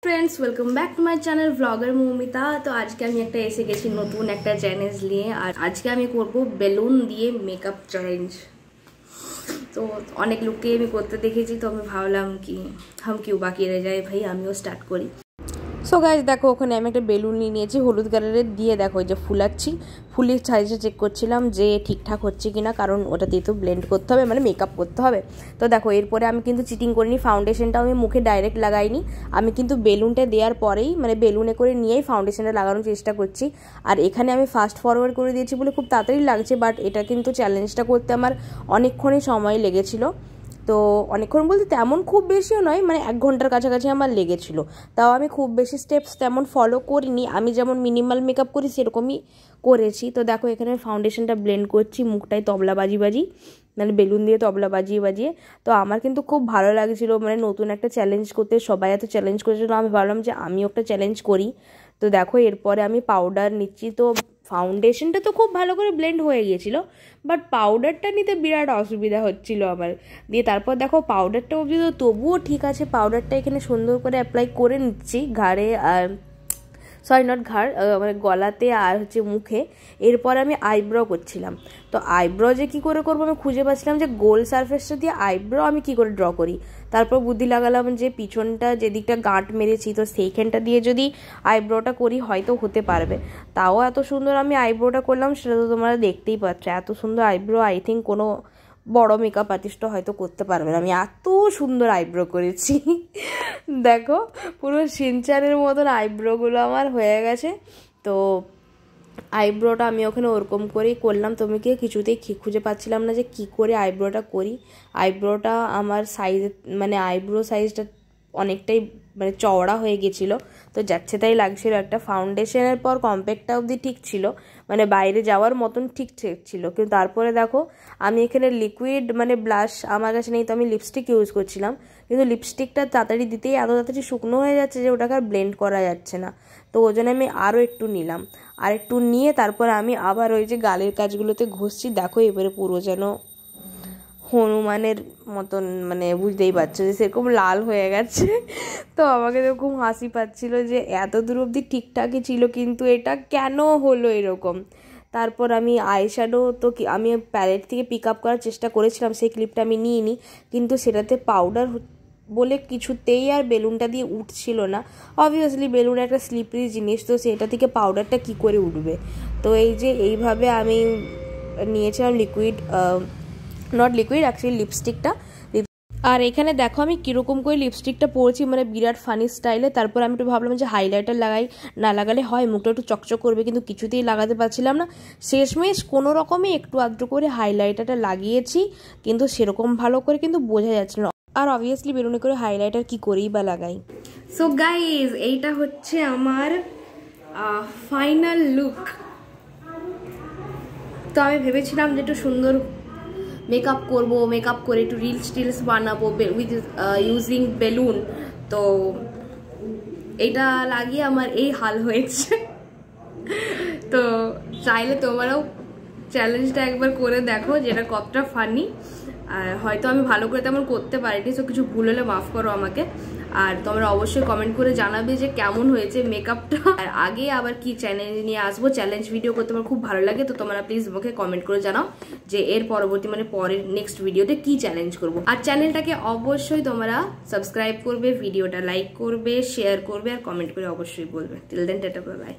Friends welcome back to my channel vlogger Moumita. तो आज के আমি একটা এসে গেছি নতুন একটা চ্যালেঞ্জ নিয়ে। আর আজকে আমি করব বেলুন দিয়ে মেকআপ চ্যালেঞ্জ। তো অনেক লোককে আমি করতে দেখেছি, তো আমি ভাবলাম কি हम क्यों बाकी रह जाए भाई, আমিও স্টার্ট করি। সো গাইজ দেখো, ওখানে আমি একটা বেলুন নিয়ে নিয়েছি হলুদ কালারের, দিয়ে দেখো যে ফুলাচ্ছি, ফুলের সাইজটা চেক করছিলাম যে ঠিকঠাক হচ্ছে কিনা, কারণ ওটা দিয়ে তো ব্লেন্ড করতে হবে, মানে মেকআপ করতে হবে। তো দেখো এরপরে আমি কিন্তু চিটিং করিনি, ফাউন্ডেশনটাও আমি মুখে ডাইরেক্ট লাগাইনি, আমি কিন্তু বেলুনটা দেওয়ার পরেই মানে বেলুনে করে নিয়েই ফাউন্ডেশনটা লাগানোর চেষ্টা করছি। আর এখানে আমি ফাস্ট ফরওয়ার্ড করে দিয়েছি বলে খুব তাড়াতাড়ি লাগছে, বাট এটা কিন্তু চ্যালেঞ্জটা করতে আমার অনেকক্ষণই সময় লেগেছিলো। তো অনেকক্ষণ বলতে তেমন খুব বেশিও নয়, মানে 1 ঘন্টার কাছাকাছি আমার লেগেছিলো। তাও আমি খুব বেশি স্টেপস তেমন ফলো করিনি, আমি যেমন মিনিমাল মেকআপ করি সেরকমই করেছি। তো দেখো এখানে ফাউন্ডেশনটা ব্লেন্ড করছি, মুখটায় তবলা বাজি মানে বেলুন দিয়ে তবলা বাজিয়ে। তো আমার কিন্তু খুব ভালো লাগছিলো, মানে নতুন একটা চ্যালেঞ্জ করতে, সবাই এত চ্যালেঞ্জ করেছিল, আমি ভাবলাম যে আমিও একটা চ্যালেঞ্জ করি। তো দেখো এরপরে আমি পাউডার নিচ্ছি। তো ফাউন্ডেশনটা তো খুব ভালো করে ব্লেন্ড হয়ে গিয়েছিলো, বাট পাউডারটা নিতে বিরাট অসুবিধা হচ্ছিলো আমার। দিয়ে তারপর দেখো পাউডারটা অবধি তো তবুও ঠিক আছে, পাউডারটা এখানে সুন্দর করে অ্যাপ্লাই করে নিচ্ছি ঘাড়ে, আর সরি নট ঘাড়, মানে গলাতে আর হচ্ছে মুখে। এরপর আমি আইব্রো করছিলাম। তো আইব্রো যে কী করে করবো আমি খুঁজে পাচ্ছিলাম যে গোল সারফেসটা দিয়ে আইব্রো আমি কী করে ড্র করি। তারপর বুদ্ধি লাগালাম যে পিছনটা যেদিকটা গাঁট মেরেছি, তো সেইখানটা দিয়ে যদি আইব্রোটা করি হয়তো হতে পারবে। তাও এত সুন্দর আমি আইব্রোটা করলাম, সেটা তো তোমরা দেখতেই পাচ্ছ। এত সুন্দর আইব্রো আই থিঙ্ক কোনো বড় মেকআপ আর্টিস্টও হয়তো করতে পারবে না, আমি এত সুন্দর আইব্রো করেছি। দেখো পুরো সিনচানের মতন আইব্রোগুলো আমার হয়ে গেছে। তো আইব্রোটা আমি ওখানে ওরকম করেই করলাম, তো আমি কিছুতেই খুঁজে পাচ্ছিলাম না যে কি করে আইব্রোটা করি। আইব্রোটা আমার সাইজ, মানে আইব্রো সাইজটা অনেকটাই মানে চওড়া হয়ে গেছিলো, তো যাচ্ছে তাই লাগছিল। একটা ফাউন্ডেশনের পর কম্প্যাক্টটা অবধি ঠিক ছিল, মানে বাইরে যাওয়ার মতন ঠিক ছিল। কিন্তু তারপরে দেখো আমি এখানে লিকুইড মানে ব্লাশ আমার কাছে নেই, তো আমি লিপস্টিক ইউজ করছিলাম, কিন্তু লিপস্টিকটা তাড়াতাড়ি দিতেই এত তাড়াতাড়ি শুকনো হয়ে যাচ্ছে যে ওটাকে আর ব্লেন্ড করা যাচ্ছে না। তো ওই জন্য আমি আরও একটু নিলাম, আর একটু নিয়ে তারপর আমি আবার ওই যে গালের কাজগুলোতে ঘষছি। দেখো এবারে পুরো যেন হনুমানের মতন, মানে বুঝতেই পারছো যে সেরকম লাল হয়ে গেছে। তো আমাকে তো খুব হাসি পাচ্ছিল যে এত দূর অবধি ঠিকঠাকই ছিল, কিন্তু এটা কেন হলো এরকম। তারপর আমি আইশ্যাডো তো আমি প্যালেট থেকে পিক আপ করার চেষ্টা করেছিলাম, সেই ক্লিপটা আমি নিইনি, কিন্তু সেটাতে পাউডার বলে কিছুতেই আর বেলুনটা দিয়ে উঠছিল না। অবভিয়াসলি বেলুন একটা স্লিপারি জিনিস, তো সেটা থেকে পাউডারটা কি করে উঠবে। তো এই যে এইভাবে আমি নিয়েছিলাম লিকুইড, নট লিকুইড অ্যাকচুয়ালি লিপস্টিকটা। আর এখানে দেখো আমি কীরকম করে লিপস্টিকটা পরেছি, মানে বিরাট ফানি স্টাইলে। তারপর আমি একটু ভাবলাম যে হাইলাইটার লাগাই, না লাগালে হয় মুখটা একটু চকচক করবে, কিন্তু কিছুতেই লাগাতে পারছিলাম না। শেষমেশ কোনো রকমে একটু আধটু করে হাইলাইটারটা লাগিয়েছি, কিন্তু সেরকম ভালো করে কিন্তু বোঝা যাচ্ছিল না। আর অবভিয়াসলি বেলুনে করে হাইলাইটার কি করেই বা লাগাই। সো গাইজ এইটা হচ্ছে আমার ফাইনাল লুক। তো আমি ভেবেছিলাম যে একটু সুন্দর মেকআপ করব, মেকআপ করে একটু রিলস বানাবো উইথ ইউজিং বেলুন। তো এইটা লাগিয়ে আমার এই হাল হয়েছে। তো চাইলে তোমরাও চ্যালেঞ্জটা একবার করে দেখো, যেটা কতটা ফানি। আর হয়তো আমি ভালো করে তেমন করতে পারিনি, তো কিছু ভুল হলে মাফ করো আমাকে। আর তোমরা অবশ্যই কমেন্ট করে জানাবে যে কেমন হয়েছে মেকআপটা। আর আগে আবার কি চ্যালেঞ্জ নিয়ে আসবো, চ্যালেঞ্জ ভিডিও করতে আমার খুব ভালো লাগে, তো তোমরা প্লিজ আমাকে কমেন্ট করে জানাও যে এর পরবর্তী মানে পরের নেক্সট ভিডিওতে কি চ্যালেঞ্জ করবো। আর চ্যানেলটাকে অবশ্যই তোমরা সাবস্ক্রাইব করবে, ভিডিওটা লাইক করবে, শেয়ার করবে, আর কমেন্ট করে অবশ্যই বলবে। Till then tata, bye by.